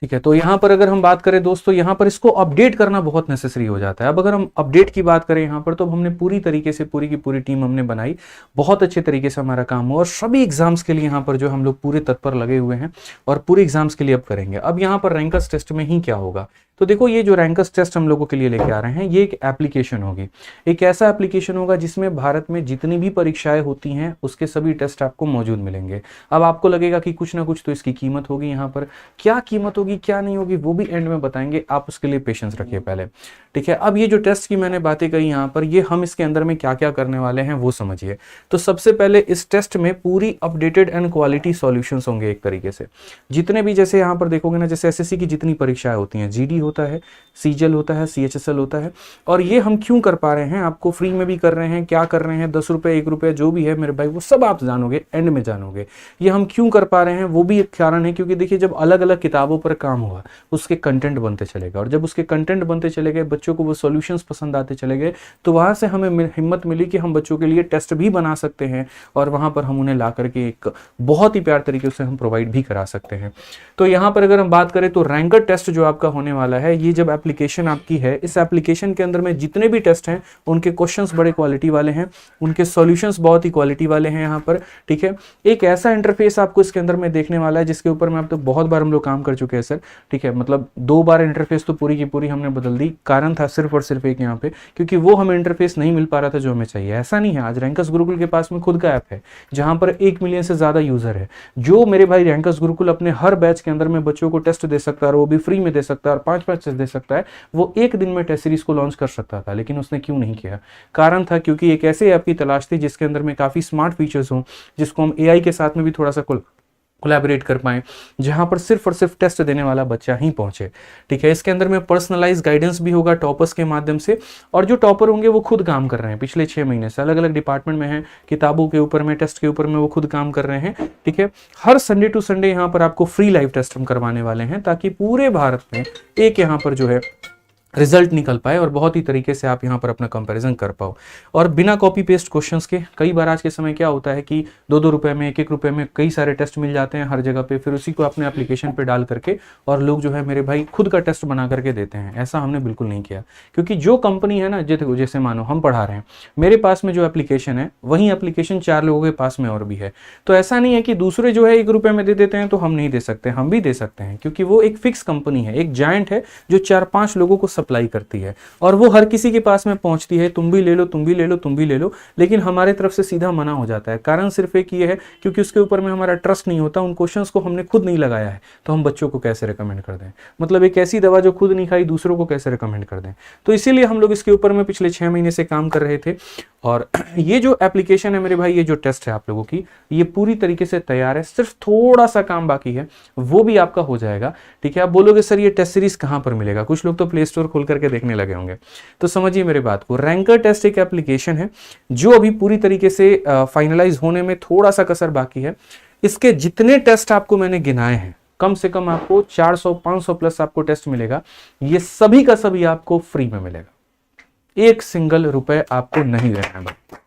ठीक है। तो यहाँ पर अगर हम बात करें दोस्तों, यहाँ पर इसको अपडेट करना बहुत नेसेसरी हो जाता है। अब अगर हम अपडेट की बात करें यहाँ पर, तो हमने पूरी तरीके से पूरी की पूरी टीम हमने बनाई, बहुत अच्छे तरीके से हमारा काम हुआ, और सभी एग्जाम्स के लिए यहाँ पर जो हम लोग पूरे तत्पर लगे हुए हैं, और पूरे एग्जाम्स के लिए अब करेंगे। अब यहाँ पर रैंकर्स टेस्ट में ही क्या होगा, तो देखो ये जो रैंकर्स टेस्ट हम लोगों के लिए लेके आ रहे हैं, ये एक एप्लीकेशन होगी, एक ऐसा एप्लीकेशन होगा जिसमें भारत में जितनी भी परीक्षाएं होती हैं उसके सभी टेस्ट आपको मौजूद मिलेंगे। अब आपको लगेगा कि कुछ ना कुछ तो इसकी कीमत होगी, यहाँ पर क्या कीमत होगी क्या नहीं होगी वो भी एंड में बताएंगे, आप उसके लिए पेशेंस रखिए पहले। ठीक है। अब ये जो टेस्ट की मैंने बातें कही यहाँ पर, ये हम इसके अंदर में क्या क्या करने वाले हैं वो समझिए। तो सबसे पहले इस टेस्ट में पूरी अपडेटेड एंड क्वालिटी सॉल्यूशंस होंगे एक तरीके से, जितने भी, जैसे यहाँ पर देखोगे ना, जैसे एसएससी की जितनी परीक्षाएं होती हैं, जीडी होता है, सीजल होता है, सीएचएसएल होता है, और ये हम क्यों कर पा रहे हैं, आपको फ्री में भी कर रहे हैं, क्या कर रहे हैं, 10 रुपए 1 रुपया जो भी है मेरे भाई, वो सब आप जानोगे, एंड में जानोगे। ये हम क्यों कर पा रहे हैं वो भी एक कारण है, क्योंकि देखिए जब अलग अलग किताबों पर काम हुआ उसके कंटेंट बनते चलेगा, और जब उसके कंटेंट बनते चले गए, बच्चों को वो सॉल्यूशंस पसंद आते चले गए, तो वहां से हमें हिम्मत मिली कि हम बच्चों के लिए टेस्ट भी बना सकते हैं, और वहां पर हम उन्हें ला करके एक बहुत ही प्यार तरीके से हम प्रोवाइड भी करा सकते हैं। तो यहाँ पर अगर हम बात करें तो रैंकर टेस्ट जो आपका होने वाला है, ये जब एप्लीकेशन आपकी है, इस एप्लीकेशन के अंदर में जितने भी टेस्ट हैं उनके क्वेश्चंस बड़े क्वालिटी वाले हैं, उनके सॉल्यूशंस बहुत ही क्वालिटी वाले हैं यहाँ पर। ठीक है। एक ऐसा इंटरफेस आपको इसके अंदर में देखने वाला है जिसके ऊपर में अब तो बहुत बार हम लोग काम कर चुके हैं सर। ठीक है। मतलब 2 बार इंटरफेस तो पूरी की पूरी हमने बदल दी, कारण था सिर्फ और सिर्फ एक यहाँ पे, क्योंकि वो हमें इंटरफेस नहीं मिल पा रहा था जो हमें चाहिए। ऐसा नहीं है, आज रैंकर्स गुरुकुल के पास में खुद का ऐप है जहां पर 1 मिलियन से ज्यादा यूजर है, जो मेरे भाई रैंकर्स गुरुकुल अपने हर बैच के अंदर में बच्चों को टेस्ट दे सकता है, और वो भी फ्री में दे सकता है, और 5-5 टेस्ट दे सकता है। वो एक दिन में टेस्ट सीरीज को लॉन्च कर सकता था, लेकिन उसने क्यों नहीं किया, कारण था क्योंकि एक ऐसे ऐप की तलाश थी जिसके अंदर में काफी स्मार्ट फीचर्स हों, जिसको हम एआई के साथ में भी थोड़ा सा कोलैबोरेट कर पाएं, जहां पर सिर्फ और सिर्फ टेस्ट देने वाला बच्चा ही पहुंचे। ठीक है। इसके अंदर में पर्सनलाइज गाइडेंस भी होगा टॉपर्स के माध्यम से, और जो टॉपर होंगे वो खुद काम कर रहे हैं, पिछले 6 महीने से अलग अलग डिपार्टमेंट में हैं, किताबों के ऊपर में, टेस्ट के ऊपर में वो खुद काम कर रहे हैं। ठीक है। हर संडे टू संडे यहाँ पर आपको फ्री लाइव टेस्ट हम करवाने वाले हैं, ताकि पूरे भारत में एक यहाँ पर जो है रिजल्ट निकल पाए, और बहुत ही तरीके से आप यहाँ पर अपना कंपैरिजन कर पाओ, और बिना कॉपी पेस्ट क्वेश्चंस के। कई बार आज के समय क्या होता है कि 2-2 रुपए में, 1-1 रुपए में कई सारे टेस्ट मिल जाते हैं हर जगह पे, फिर उसी को अपने एप्लीकेशन पे डाल करके और लोग जो है मेरे भाई खुद का टेस्ट बना करके देते हैं। ऐसा हमने बिल्कुल नहीं किया, क्योंकि जो कंपनी है ना, जैसे मानो हम पढ़ा रहे हैं, मेरे पास में जो एप्लीकेशन है वही एप्लीकेशन 4 लोगों के पास में और भी है। तो ऐसा नहीं है कि दूसरे जो है 1 रुपए में दे देते हैं तो हम नहीं दे सकते, हम भी दे सकते हैं, क्योंकि वो एक फिक्स कंपनी है, एक जायंट है जो 4-5 लोगों को सप्लाई करती है, और वो हर किसी के पास में पहुंचती है, तुम भी ले लो, तुम भी ले लो, तुम भी ले लो, लेकिन हमारे तरफ से सीधा मना हो जाता है। कारण सिर्फ एक ये है, क्योंकि उसके ऊपर में हमारा ट्रस्ट नहीं होता, उन क्वेश्चंस को हमने खुद नहीं लगाया है, तो हम बच्चों को कैसे रिकमेंड कर दें। मतलब एक ऐसी दवा जो खुद नहीं खाई दूसरों को कैसे रिकमेंड कर दें। तो इसीलिए हम लोग इसके ऊपर में पिछले 6 महीने से काम कर रहे थे, और ये जो एप्लीकेशन है मेरे भाई, ये जो टेस्ट है आप लोगों की, ये पूरी तरीके से तैयार है, सिर्फ थोड़ा सा काम बाकी है, वो भी आपका हो जाएगा। ठीक है। आप बोलोगे सर ये टेस्ट सीरीज कहां पर मिलेगा, कुछ लोग तो प्ले स्टोर खोल करके देखने लगे होंगे, तो समझिए मेरी बात को। रैंकर टेस्ट एक एप्लीकेशन है जो अभी पूरी तरीके से फाइनलाइज होने में थोड़ा सा कसर बाकी है। इसके जितने टेस्ट आपको मैंने गिनाए हैं, कम से कम आपको 400-500 प्लस आपको टेस्ट मिलेगा, ये सभी का सभी आपको फ्री में मिलेगा। 1 सिंगल रुपए आपको नहीं देना है भाई,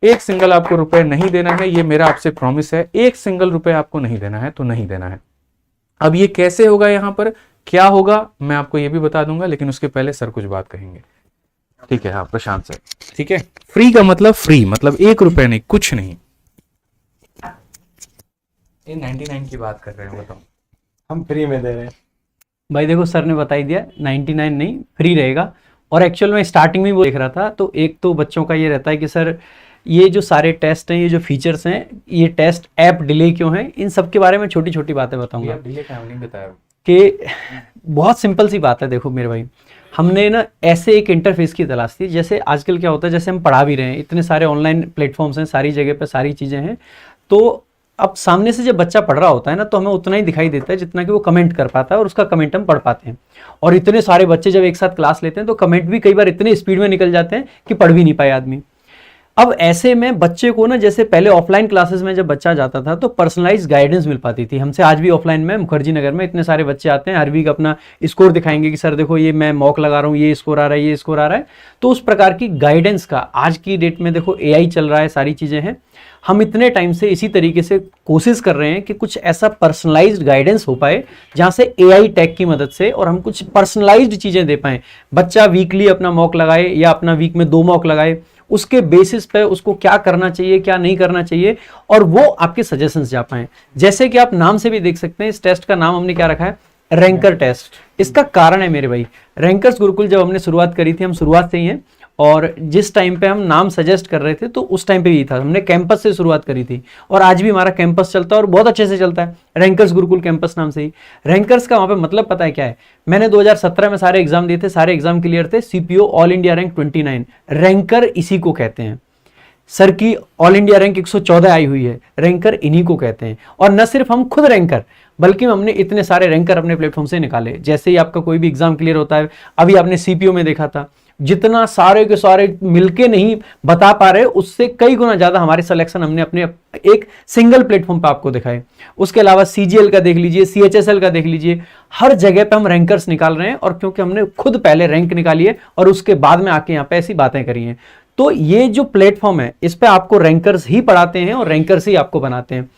1 सिंगल आपको रुपए नहीं देना है, ये मेरा आपसे प्रॉमिस है। 1 सिंगल रुपए आपको नहीं देना है तो नहीं देना है। अब ये कैसे होगा, यहां पर क्या होगा मैं आपको ये भी बता दूंगा, लेकिन उसके पहले सर कुछ बात कहेंगे। ठीक है। हाँ प्रशांत सर। ठीक है। फ्री का मतलब फ्री, मतलब 1 रुपए नहीं, कुछ नहीं। ये 99 की बात कर रहे हैं, बताओ। हम फ्री में दे रहे हैं भाई। देखो सर ने बता ही दिया, 99 नहीं, फ्री रहेगा। और एक्चुअल में स्टार्टिंग में वो देख रहा था, तो एक तो बच्चों का ये रहता है कि सर ये जो सारे टेस्ट हैं, ये जो फीचर्स हैं, ये टेस्ट ऐप डिले क्यों है, इन सब के बारे में छोटी छोटी बातें बताऊंगा। डिले क्या नहीं बताया कि बहुत सिंपल सी बात है। देखो मेरे भाई, हमने ना ऐसे एक इंटरफेस की तलाश थी। जैसे आजकल क्या होता है, जैसे हम पढ़ा भी रहे हैं, इतने सारे ऑनलाइन प्लेटफॉर्म्स हैं, सारी जगह पे सारी चीज़ें हैं, तो अब सामने से जब बच्चा पढ़ रहा होता है ना, तो हमें उतना ही दिखाई देता है जितना कि वो कमेंट कर पाता है और उसका कमेंट हम पढ़ पाते हैं। और इतने सारे बच्चे जब एक साथ क्लास लेते हैं तो कमेंट भी कई बार इतने स्पीड में निकल जाते हैं कि पढ़ भी नहीं पाए आदमी। अब ऐसे में बच्चे को ना, जैसे पहले ऑफलाइन क्लासेस में जब बच्चा जाता था तो पर्सनलाइज गाइडेंस मिल पाती थी हमसे। आज भी ऑफलाइन में मुखर्जी नगर में इतने सारे बच्चे आते हैं, हर वीक अपना स्कोर दिखाएंगे कि सर देखो ये मैं मॉक लगा रहा हूँ, ये स्कोर आ रहा है, ये स्कोर आ रहा है। तो उस प्रकार की गाइडेंस का आज की डेट में देखो एआई चल रहा है, सारी चीज़ें हैं। हम इतने टाइम से इसी तरीके से कोशिश कर रहे हैं कि कुछ ऐसा पर्सनलाइज्ड गाइडेंस हो पाए जहां से एआई टेक की मदद से और हम कुछ पर्सनलाइज्ड चीज़ें दे पाएं। बच्चा वीकली अपना मॉक लगाए या अपना वीक में 2 मॉक लगाए, उसके बेसिस पे उसको क्या करना चाहिए क्या नहीं करना चाहिए और वो आपके सजेशंस जा पाए। जैसे कि आप नाम से भी देख सकते हैं, इस टेस्ट का नाम हमने क्या रखा है, रैंकर टेस्ट। इसका कारण है मेरे भाई, रैंकर्स गुरुकुल जब हमने शुरुआत करी थी, हम शुरुआत से ही हैं, और जिस टाइम पे हम नाम सजेस्ट कर रहे थे तो उस टाइम पे भी था, हमने कैंपस से शुरुआत करी थी और आज भी हमारा कैंपस चलता है और बहुत अच्छे से चलता है, रैंकर्स गुरुकुल कैंपस नाम से ही। रैंकर्स का वहां पे मतलब पता है क्या है? मैंने 2017 में सारे एग्जाम दिए थे, सारे एग्जाम क्लियर थे, CPO all India rank 29। Ranker इसी को कहते हैं। सर की ऑल इंडिया रैंक 114 आई हुई है, रैंकर इन्हीं को कहते हैं। और न सिर्फ हम खुद रैंकर, बल्कि हमने इतने सारे रैंकर अपने प्लेटफॉर्म से निकाले। जैसे ही आपका कोई भी एग्जाम क्लियर होता है, अभी आपने सीपीओ में देखा था, जितना सारे के सारे मिलके नहीं बता पा रहे, उससे कई गुना ज्यादा हमारे सिलेक्शन हमने अपने एक सिंगल प्लेटफॉर्म पे आपको दिखाए। उसके अलावा सीजीएल का देख लीजिए, सीएचएसएल का देख लीजिए, हर जगह पे हम रैंकर्स निकाल रहे हैं। और क्योंकि हमने खुद पहले रैंक निकाली है और उसके बाद में आके यहाँ पे ऐसी बातें करी हैं, तो ये जो प्लेटफॉर्म है इस पे आपको रैंकर्स ही पढ़ाते हैं और रैंकर्स ही आपको बनाते हैं।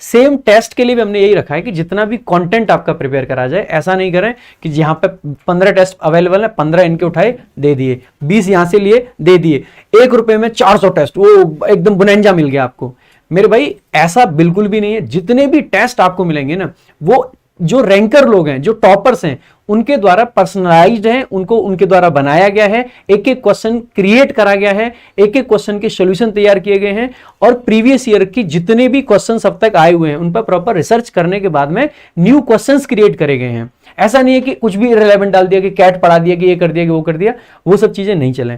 सेम टेस्ट के लिए भी हमने यही रखा है कि जितना भी कंटेंट आपका प्रिपेयर करा जाए, ऐसा नहीं करें कि यहाँ पे 15 टेस्ट अवेलेबल है, 15 इनके उठाए दे दिए, 20 यहां से लिए दे दिए, ₹1 में 400 टेस्ट, वो एकदम बुनेंजा मिल गया आपको। मेरे भाई ऐसा बिल्कुल भी नहीं है। जितने भी टेस्ट आपको मिलेंगे ना, वो जो रैंकर लोग हैं, जो टॉपर्स हैं, उनके द्वारा पर्सनलाइज्ड है, उनको उनके द्वारा बनाया गया है, एक एक क्वेश्चन क्रिएट करा गया है, एक एक क्वेश्चन के सॉल्यूशन तैयार किए गए हैं और प्रीवियस ईयर की जितने भी क्वेश्चन अब तक आए हुए हैं उन पर प्रॉपर रिसर्च करने के बाद में न्यू क्वेश्चंस क्रिएट करे गए हैं। ऐसा नहीं है कि कुछ भी इररिलेवेंट डाल दिया, कि कैट पढ़ा दिया, कि ये कर दिया, कि वो कर दिया, वो सब चीजें नहीं चलें।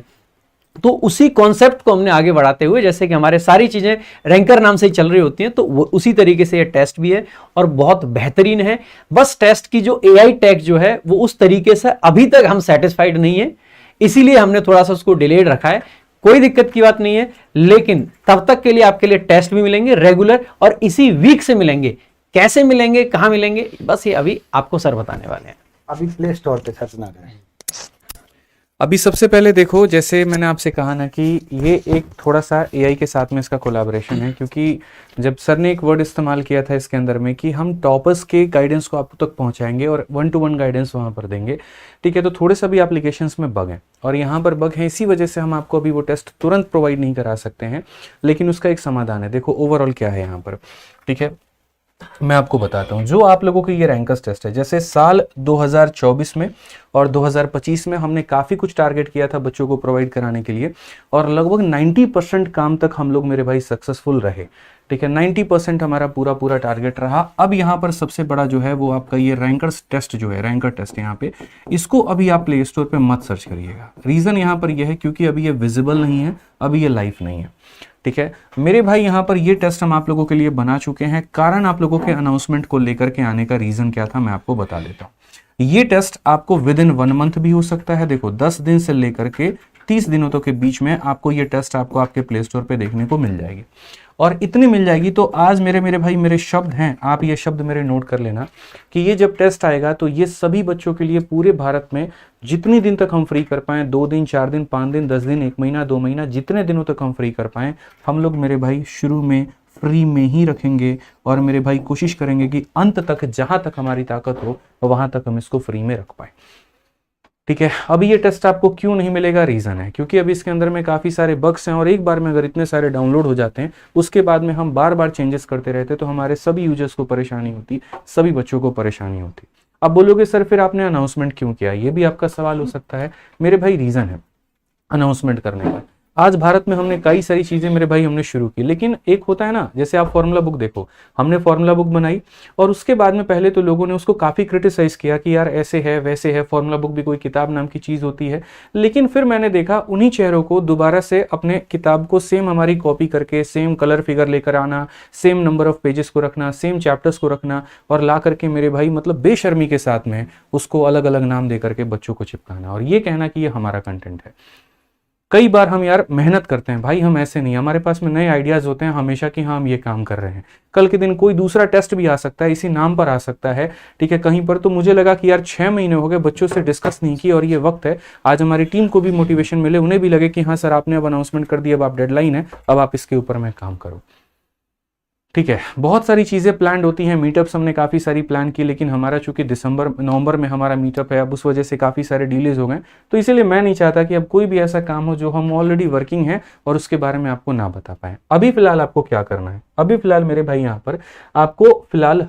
तो उसी कॉन्सेप्ट को हमने आगे बढ़ाते हुए, जैसे कि हमारे सारी चीजें रैंकर नाम से ही चल रही होती हैं, तो वो उसी तरीके से ये टेस्ट भी है और बहुत बेहतरीन है। बस टेस्ट की जो एआई टेक जो है वो उस तरीके से अभी तक हम सेटिस्फाइड नहीं है, इसीलिए हमने थोड़ा सा उसको डिलेड रखा है। कोई दिक्कत की बात नहीं है, लेकिन तब तक के लिए आपके लिए टेस्ट भी मिलेंगे रेगुलर और इसी वीक से मिलेंगे। कैसे मिलेंगे, कहां मिलेंगे, बस ये अभी आपको सर बताने वाले हैं। अभी प्ले स्टोर पे सर्च ना करें। अभी सबसे पहले देखो, जैसे मैंने आपसे कहा ना कि ये एक थोड़ा सा एआई के साथ में इसका कोलैबोरेशन है, क्योंकि जब सर ने एक वर्ड इस्तेमाल किया था इसके अंदर में कि हम टॉपर्स के गाइडेंस को आप तक पहुंचाएंगे और 1-to-1 गाइडेंस वहां पर देंगे, ठीक है। तो थोड़े सा भी एप्लीकेशंस में बग हैं और यहाँ पर बग है, इसी वजह से हम आपको अभी वो टेस्ट तुरंत प्रोवाइड नहीं करा सकते हैं, लेकिन उसका एक समाधान है। देखो ओवरऑल क्या है यहाँ पर, ठीक है, मैं आपको बताता हूं। जो आप लोगों के ये रैंकर्स टेस्ट है, जैसे साल 2024 में और 2025 में हमने काफ़ी कुछ टारगेट किया था बच्चों को प्रोवाइड कराने के लिए और लगभग 90% काम तक हम लोग मेरे भाई सक्सेसफुल रहे, ठीक है। 90% हमारा पूरा टारगेट रहा। अब यहाँ पर सबसे बड़ा जो है वो आपका ये रैंकर्स टेस्ट जो है, रैंकर टेस्ट यहाँ पे, इसको अभी आप प्ले स्टोर पे मत सर्च करिएगा। रीज़न यहाँ पर यह है क्योंकि अभी ये विजिबल नहीं है, अभी ये लाइव नहीं है, ठीक है मेरे भाई। यहाँ पर ये टेस्ट हम आप लोगों के लिए बना चुके हैं। कारण आप लोगों के अनाउंसमेंट को लेकर के आने का रीज़न क्या था, मैं आपको बता देता हूँ। ये टेस्ट आपको विद इन 1 मंथ भी हो सकता है। देखो 10 दिन से लेकर के 30 दिनों तक के बीच में आपको ये टेस्ट आपको आपके प्ले स्टोर पे देखने को मिल जाएगी और इतनी मिल जाएगी। तो आज मेरे भाई मेरे शब्द हैं, आप ये शब्द मेरे नोट कर लेना कि ये जब टेस्ट आएगा तो ये सभी बच्चों के लिए पूरे भारत में जितनी दिन तक हम फ्री कर पाएं, 2 दिन 4 दिन 5 दिन 10 दिन 1 महीना 2 महीना, जितने दिनों तक हम फ्री कर पाएं, हम लोग मेरे भाई शुरू में फ्री में ही रखेंगे और मेरे भाई कोशिश करेंगे कि अंत तक जहां तक हमारी ताकत हो वहां तक हम इसको फ्री में रख पाए, ठीक है। अभी ये टेस्ट आपको क्यों नहीं मिलेगा, रीज़न है क्योंकि अभी इसके अंदर में काफ़ी सारे बग्स हैं और एक बार में अगर इतने सारे डाउनलोड हो जाते हैं उसके बाद में हम बार बार चेंजेस करते रहते तो हमारे सभी यूजर्स को परेशानी होती, सभी बच्चों को परेशानी होती। अब बोलोगे सर फिर आपने अनाउंसमेंट क्यों किया, ये भी आपका सवाल हो सकता है। मेरे भाई रीज़न है अनाउंसमेंट करने का। आज भारत में हमने कई सारी चीजें मेरे भाई हमने शुरू की, लेकिन एक होता है ना, जैसे आप फॉर्मूला बुक देखो, हमने फॉर्मूला बुक बनाई और उसके बाद में पहले तो लोगों ने उसको काफी क्रिटिसाइज किया कि यार ऐसे है वैसे है, फॉर्मूला बुक भी कोई किताब नाम की चीज होती है। लेकिन फिर मैंने देखा उन्हीं चेहरों को दोबारा से अपने किताब को सेम हमारी कॉपी करके सेम कलर फिगर लेकर आना, सेम नंबर ऑफ पेजेस को रखना, सेम चैप्टर्स को रखना और ला करके मेरे भाई मतलब बेशर्मी के साथ में उसको अलग अलग नाम दे करके बच्चों को चिपकाना और ये कहना कि ये हमारा कंटेंट है। कई बार हम यार मेहनत करते हैं भाई, हम ऐसे नहीं, हमारे पास में नए आइडियाज होते हैं हमेशा कि हाँ हम ये काम कर रहे हैं, कल के दिन कोई दूसरा टेस्ट भी आ सकता है, इसी नाम पर आ सकता है, ठीक है, कहीं पर। तो मुझे लगा कि यार 6 महीने हो गए बच्चों से डिस्कस नहीं किया और ये वक्त है आज हमारी टीम को भी मोटिवेशन मिले, उन्हें भी लगे कि हाँ सर आपने अब अनाउंसमेंट कर दी, अब आप डेडलाइन है, अब आप इसके ऊपर में काम करो, ठीक है। बहुत सारी चीज़ें प्लान होती हैं, मीटअप्स हमने काफ़ी सारी प्लान की, लेकिन हमारा चूंकि नवंबर में हमारा मीटअप है, अब उस वजह से काफ़ी सारे डिलेज हो गए। तो इसीलिए मैं नहीं चाहता कि अब कोई भी ऐसा काम हो जो हम ऑलरेडी वर्किंग है और उसके बारे में आपको ना बता पाए। अभी फिलहाल आपको क्या करना है, अभी फिलहाल मेरे भाई यहाँ पर आपको फिलहाल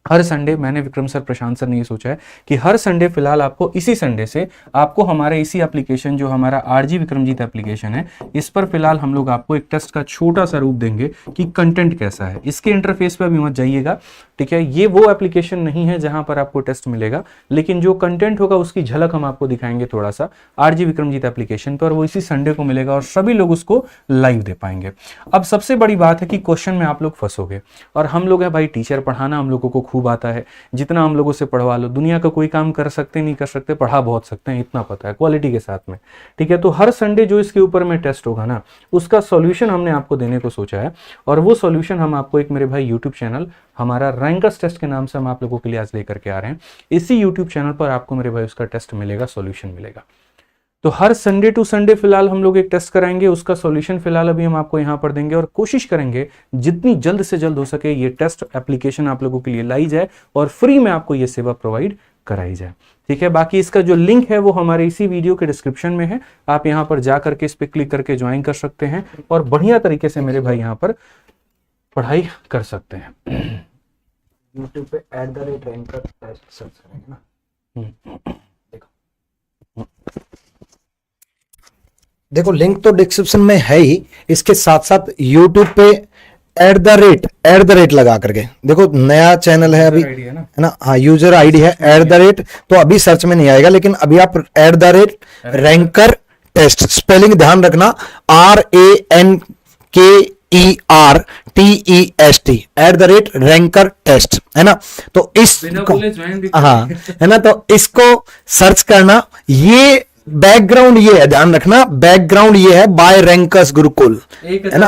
हर संडे मैंने विक्रम सर, प्रशांत सर ने ये सोचा है कि हर संडे फिलहाल आपको इसी संडे से आपको हमारे इसी एप्लीकेशन जो हमारा आरजी विक्रमजीत एप्लीकेशन है, इस पर फिलहाल हम लोग आपको एक टेस्ट का छोटा सा रूप देंगे कि कंटेंट कैसा है। इसके इंटरफेस पे अभी मत जाइएगा, ठीक है, ये वो एप्लीकेशन नहीं है जहां पर आपको टेस्ट मिलेगा, लेकिन जो कंटेंट होगा उसकी झलक हम आपको दिखाएंगे थोड़ा सा आरजी विक्रमजीत एप्लीकेशन पर, वो इसी संडे को मिलेगा और सभी लोग उसको लाइव दे पाएंगे। अब सबसे बड़ी बात है कि क्वेश्चन में आप लोग फंसोगे और हम लोग है भाई टीचर, पढ़ाना हम लोगों को खूब आता है, जितना हम लोगों से पढ़वा लो, दुनिया का कोई काम कर सकते नहीं कर सकते, पढ़ा बहुत सकते हैं, इतना पता है क्वालिटी के साथ में, ठीक है। तो हर संडे जो इसके ऊपर में टेस्ट होगा ना, उसका सॉल्यूशन हमने आपको देने को सोचा है और वो सॉल्यूशन हम आपको एक मेरे भाई यूट्यूब चैनल हमारा रैंकर्स टेस्ट के नाम से हम आप लोगों के लिए आज लेकर के आ रहे हैं। इसी यूट्यूब चैनल पर आपको मेरे भाई उसका टेस्ट मिलेगा, सॉल्यूशन मिलेगा। तो हर संडे टू संडे फिलहाल हम लोग एक टेस्ट कराएंगे, उसका सॉल्यूशन फिलहाल अभी हम आपको यहां पर देंगे और कोशिश करेंगे जितनी जल्द से जल्द हो सके ये टेस्ट एप्लीकेशन आप लोगों के लिए लाई जाए और फ्री में आपको ये सेवा प्रोवाइड कराई जाए, ठीक है। बाकी इसका जो लिंक है वो हमारे इसी वीडियो के डिस्क्रिप्शन में है, आप यहां पर जा करके इस पर क्लिक करके ज्वाइन कर सकते हैं और बढ़िया तरीके से मेरे भाई यहां पर पढ़ाई कर सकते हैं। यूट्यूब पे @रैंकर टेस्ट सर्च करेंगे ना, देखो लिंक तो डिस्क्रिप्शन में है ही, इसके साथ साथ यूट्यूब पे @ लगा करके देखो, नया चैनल है अभी है ना, हाँ यूजर आईडी है @ तो अभी सर्च में नहीं आएगा, लेकिन अभी आप @रैंकर टेस्ट, स्पेलिंग ध्यान रखना RANKERTEST @रैंकर टेस्ट है ना। तो इस हाँ है ना, तो इसको सर्च करना। ये बैकग्राउंड ये है, ध्यान रखना, बैकग्राउंड ये है बाय रैंकर्स गुरुकुल, है ना,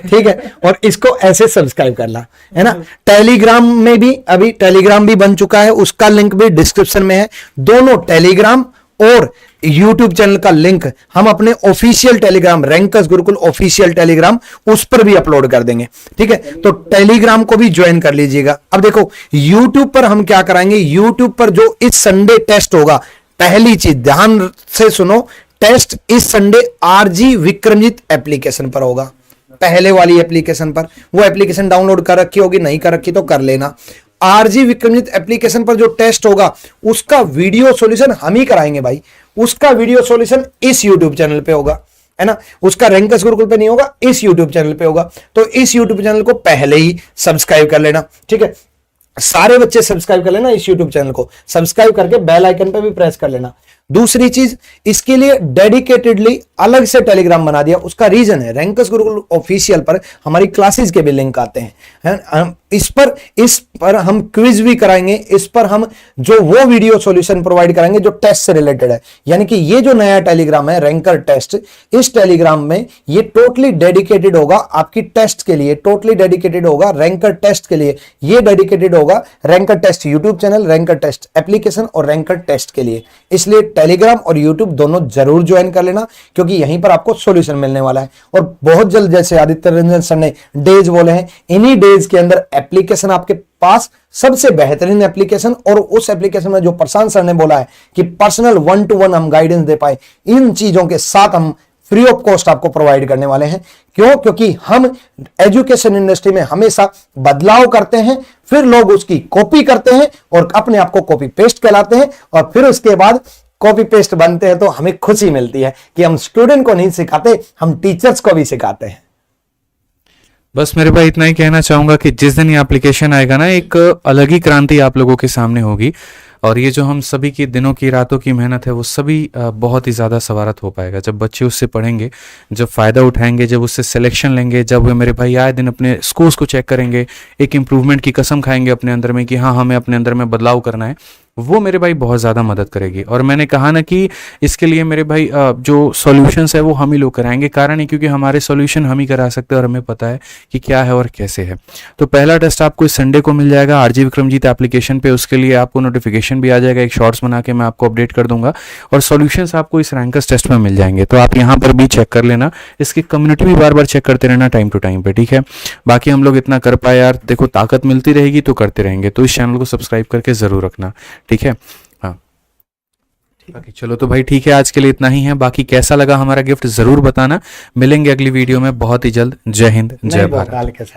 ठीक है। और इसको ऐसे सब्सक्राइब करना है ना। टेलीग्राम में भी अभी टेलीग्राम भी बन चुका है, उसका लिंक भी डिस्क्रिप्शन में है। दोनों टेलीग्राम और यूट्यूब चैनल का लिंक हम अपने official Telegram, rankers Gurukul official Telegram, उस पर भी अपलोड कर देंगे, ठीक है। तो टेलीग्राम को भी ज्वाइन कर लीजिएगा। अब देखो यूट्यूब पर हम क्या कराएंगे, यूट्यूब पर जो इस संडे टेस्ट होगा, पहली चीज ध्यान से सुनो, टेस्ट इस संडे आरजी विक्रमजीत एप्लीकेशन पर होगा, पहले वाली एप्लीकेशन पर। वो एप्लीकेशन डाउनलोड कर रखी होगी, नहीं कर रखी तो कर लेना। आरजी विक्रमजीत एप्लीकेशन पर जो टेस्ट होगा उसका वीडियो सॉल्यूशन हम ही कराएंगे भाई, उसका वीडियो सॉल्यूशन इस यूट्यूब चैनल पे होगा, है ना। उसका रैंकर्स गुरुकुल पे नहीं होगा, इस यूट्यूब चैनल पे होगा। तो इस यूट्यूब चैनल को पहले ही सब्सक्राइब कर लेना, ठीक है। सारे बच्चे सब्सक्राइब कर लेना, इस यूट्यूब चैनल को सब्सक्राइब करके बेल आइकन पे भी प्रेस कर लेना। दूसरी चीज, इसके लिए डेडिकेटेडली अलग से टेलीग्राम बना दिया, उसका रीजन है रैंकर्स गुरुकुल ऑफिशियल पर हमारी क्लासेस के भी लिंक आते हैं, इस पर हम क्विज भी कराएंगे, इस पर हम जो वो वीडियो सॉल्यूशन प्रोवाइड कराएंगे जो टेस्ट से रिलेटेड है। यानी कि ये जो नया टेलीग्राम है रैंकर टेस्ट, इस टेलीग्राम में ये टोटली डेडिकेटेड होगा आपकी टेस्ट के लिए, टोटली डेडिकेटेड होगा रैंकर टेस्ट के लिए। ये डेडिकेटेड होगा ranker test YouTube channel, ranker test application और रैंकर टेस्ट के लिए। इसलिए टेलीग्राम और यूट्यूब दोनों जरूर ज्वाइन कर लेना, क्योंकि यहीं पर आपको सॉल्यूशन मिलने वाला है। और बहुत जल्द, जैसे आदित्य रंजन सर ने डेज बोले हैं, इन्हीं डेज के अंदर एप्लीकेशन आपके पास, सबसे बेहतरीन एप्लीकेशन, और उस एप्लीकेशन में जो प्रशांत सर ने बोला है कि पर्सनल 1-to-1 हम गाइडेंस दे पाए, इन चीजों के साथ हम फ्री ऑफ कॉस्ट आपको प्रोवाइड करने वाले हैं। क्यों? क्योंकि हम एजुकेशन इंडस्ट्री में हमेशा बदलाव करते हैं, फिर लोग उसकी कॉपी करते हैं और अपने आप को कॉपी पेस्ट कहलाते हैं, और फिर उसके बाद कॉपी पेस्ट बनते हैं तो हमें खुशी मिलती है कि हम स्टूडेंट को नहीं सिखाते, हम टीचर्स को भी सिखाते हैं। बस मेरे भाई इतना ही कहना चाहूंगा कि जिस दिन ये एप्लीकेशन आएगा ना, एक अलग ही क्रांति आप लोगों के सामने होगी, और ये जो हम सभी की दिनों की रातों की मेहनत है वो सभी बहुत ही ज़्यादा सवारत हो पाएगा जब बच्चे उससे पढ़ेंगे, जब फ़ायदा उठाएंगे, जब उससे सिलेक्शन लेंगे, जब वे मेरे भाई आए दिन अपने स्कोर्स को चेक करेंगे, एक इम्प्रूवमेंट की कसम खाएंगे अपने अंदर में कि हाँ हमें अपने अंदर में बदलाव करना है, वो मेरे भाई बहुत ज़्यादा मदद करेगी। और मैंने कहा ना कि इसके लिए मेरे भाई जो सॉल्यूशंस है वो हम ही लोग कराएंगे। कारण है क्योंकि हमारे सॉल्यूशन हम ही करा सकते हैं और हमें पता है कि क्या है और कैसे है। तो पहला टेस्ट आपको इस संडे को मिल जाएगा आरजी विक्रमजीत एप्लीकेशन पे। उसके लिए आपको नोटिफिकेशन भी आ जाएगा, एक शॉर्ट्स बना के मैं आपको अपडेट कर दूंगा, और सॉल्यूशंस आपको इस रैंकर्स टेस्ट में मिल जाएंगे। तो आप यहाँ पर भी चेक कर लेना, इसकी कम्युनिटी भी बार बार चेक करते रहना टाइम टू टाइम पे, ठीक है। बाकी हम लोग इतना कर पाए यार, देखो ताकत मिलती रहेगी तो करते रहेंगे। तो इस चैनल को सब्सक्राइब करके जरूर रखना, ठीक है। हाँ बाकी चलो तो भाई ठीक है, आज के लिए इतना ही है। बाकी कैसा लगा हमारा गिफ्ट जरूर बताना। मिलेंगे अगली वीडियो में बहुत ही जल्द। जय हिंद, जय नहीं, भारत। डाल के साथ।